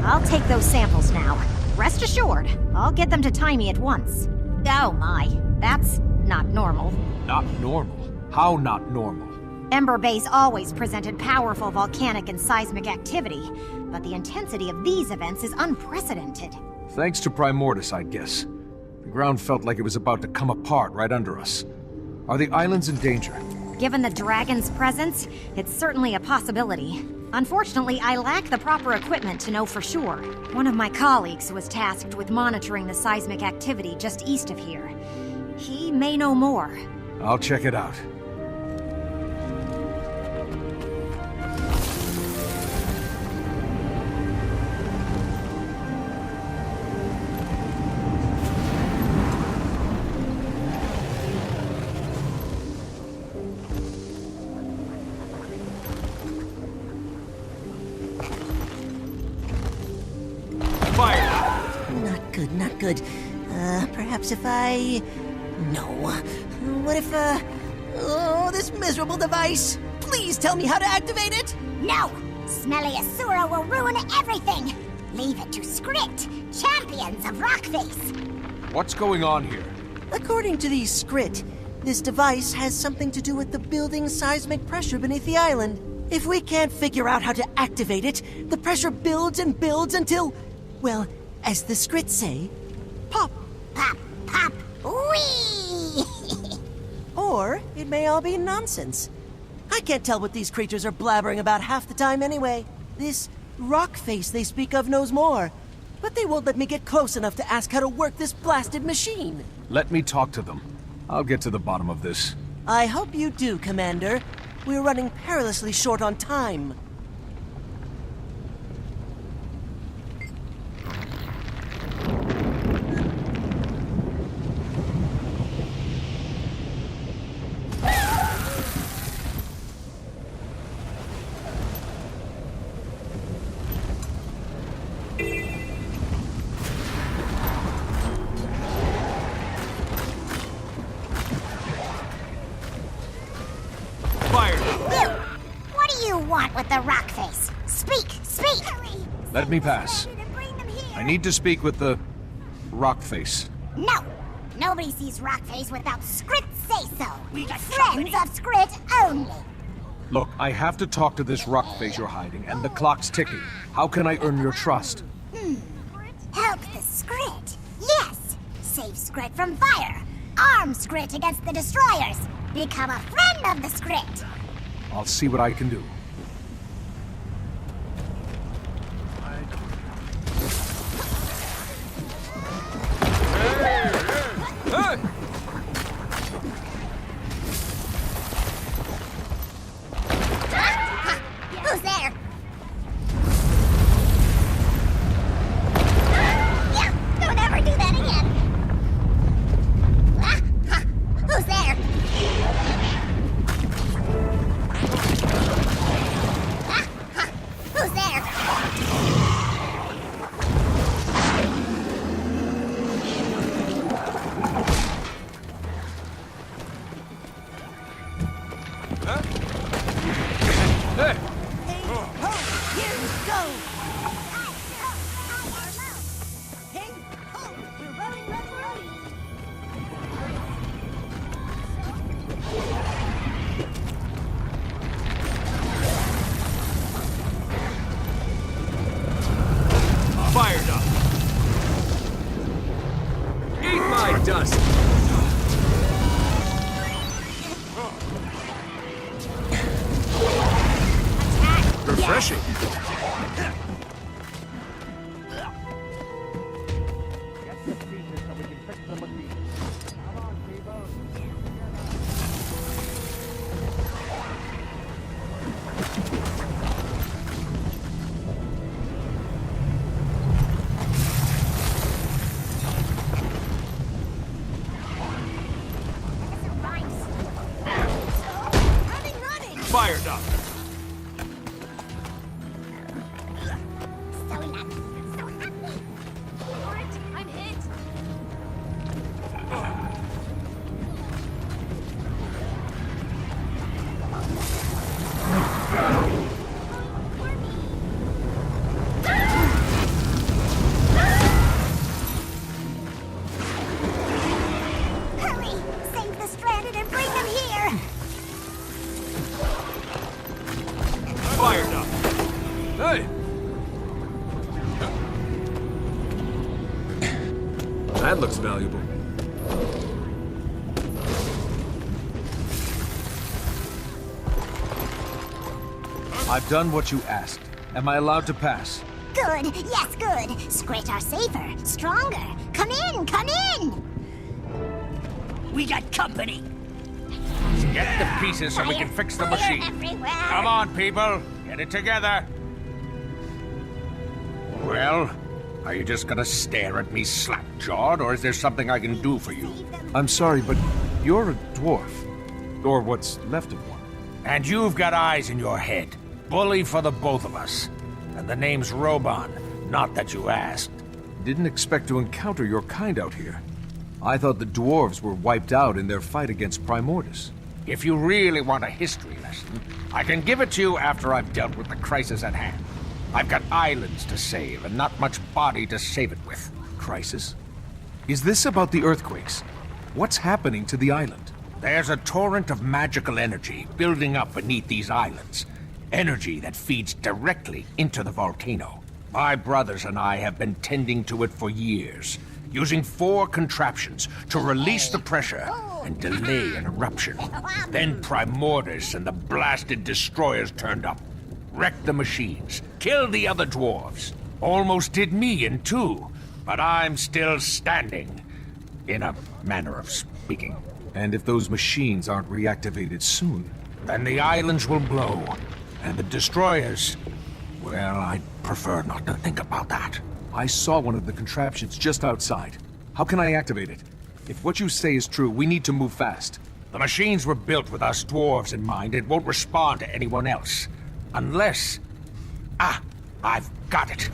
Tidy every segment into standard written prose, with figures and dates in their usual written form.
I'll take those samples now. Rest assured, I'll get them to Timey at once. Oh my, that's not normal. Not normal? How not normal? Ember Base always presented powerful volcanic and seismic activity, but the intensity of these events is unprecedented. Thanks to Primordius, I guess. The ground felt like it was about to come apart right under us. Are the islands in danger? Given the dragon's presence, it's certainly a possibility. Unfortunately, I lack the proper equipment to know for sure. One of my colleagues was tasked with monitoring the seismic activity just east of here. He may know more. I'll check it out. Not good. Perhaps if I... No. What if, Oh, this miserable device! Please tell me how to activate it! No! Smelly Asura will ruin everything! Leave it to Skritt, champions of Rockface! What's going on here? According to these skritt, this device has something to do with the building seismic pressure beneath the island. If we can't figure out how to activate it, the pressure builds and builds until, well, as the skritt say, pop. Pop, pop, wee! Or it may all be nonsense. I can't tell what these creatures are blabbering about half the time anyway. This rock face they speak of knows more, but they won't let me get close enough to ask how to work this blasted machine. Let me talk to them. I'll get to the bottom of this. I hope you do, Commander. We're running perilously short on time. What do you want with the Rockface? Speak! Hurry! Let me pass. I need to speak with the Rockface. No! Nobody sees Rockface without Skritt say-so! Friends of Skritt only! Look, I have to talk to this Rockface you're hiding, and the clock's ticking. How can I earn your trust? Help the Skritt! Yes! Save Skritt from fire! Arm Skritt against the destroyers! Become a friend of the Skritt! I'll see what I can do. Who's there? Don't ever do that again! Who's there? Who's there? Hey! Hey, ho! Here we go! Hey, ho! We're running! Fired up! Eat my dust! Refreshing. Fired up. That looks valuable. I've done what you asked. Am I allowed to pass? Good, yes, good. Skritt are safer, stronger. Come in, come in! We got company. Get the pieces so we can fix the machine. Everywhere. Come on, people. Get it together. Well, are you just gonna stare at me slack-jawed, or is there something I can do for you? I'm sorry, but you're a dwarf. Or what's left of one. And you've got eyes in your head. Bully for the both of us. And the name's Rhoban, not that you asked. Didn't expect to encounter your kind out here. I thought the dwarves were wiped out in their fight against Primordus. If you really want a history lesson, I can give it to you after I've dealt with the crisis at hand. I've got islands to save, and not much body to save it with. Crisis? Is this about the earthquakes? What's happening to the island? There's a torrent of magical energy building up beneath these islands. Energy that feeds directly into the volcano. My brothers and I have been tending to it for years, using 4 contraptions to release the pressure and delay an eruption. Then Primordus and the blasted destroyers turned up, wrecked the machines, killed the other dwarves. Almost did me in 2, but I'm still standing, in a manner of speaking. And if those machines aren't reactivated soon, then the islands will blow. And the destroyers... well, I'd prefer not to think about that. I saw one of the contraptions just outside. How can I activate it? If what you say is true, we need to move fast. The machines were built with us dwarves in mind. It won't respond to anyone else. Unless... ah, I've got it.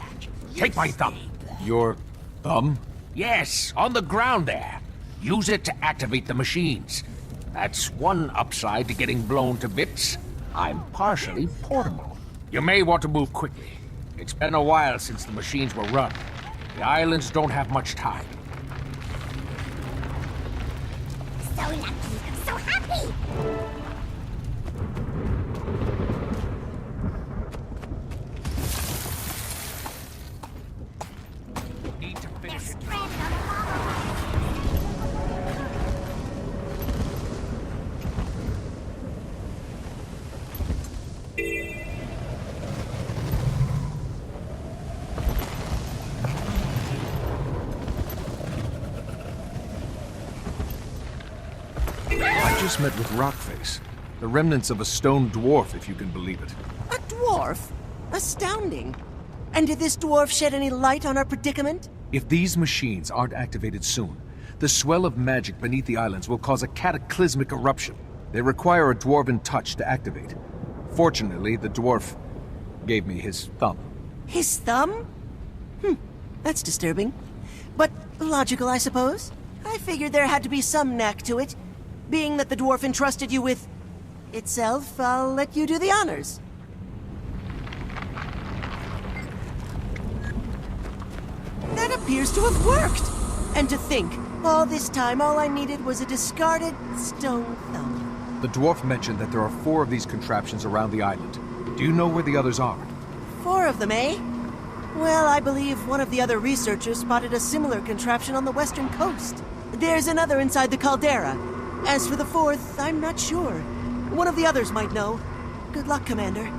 Take my thumb. Your thumb? Yes, on the ground there. Use it to activate the machines. That's one upside to getting blown to bits. I'm partially portable. You may want to move quickly. It's been a while since the machines were run. The islands don't have much time. So lucky, so happy! Need to They're finish it. stranded on the lava. I just met with Rockface. The remnants of a stone dwarf, if you can believe it. A dwarf? Astounding. And did this dwarf shed any light on our predicament? If these machines aren't activated soon, the swell of magic beneath the islands will cause a cataclysmic eruption. They require a dwarven touch to activate. Fortunately, the dwarf gave me his thumb. His thumb? That's disturbing. But logical, I suppose. I figured there had to be some knack to it. Being that the dwarf entrusted you with... itself, I'll let you do the honors. That appears to have worked! And to think, all this time all I needed was a discarded stone thumb. The dwarf mentioned that there are 4 of these contraptions around the island. Do you know where the others are? 4 of them, eh? Well, I believe one of the other researchers spotted a similar contraption on the western coast. There's another inside the caldera. As for the 4th, I'm not sure. One of the others might know. Good luck, Commander.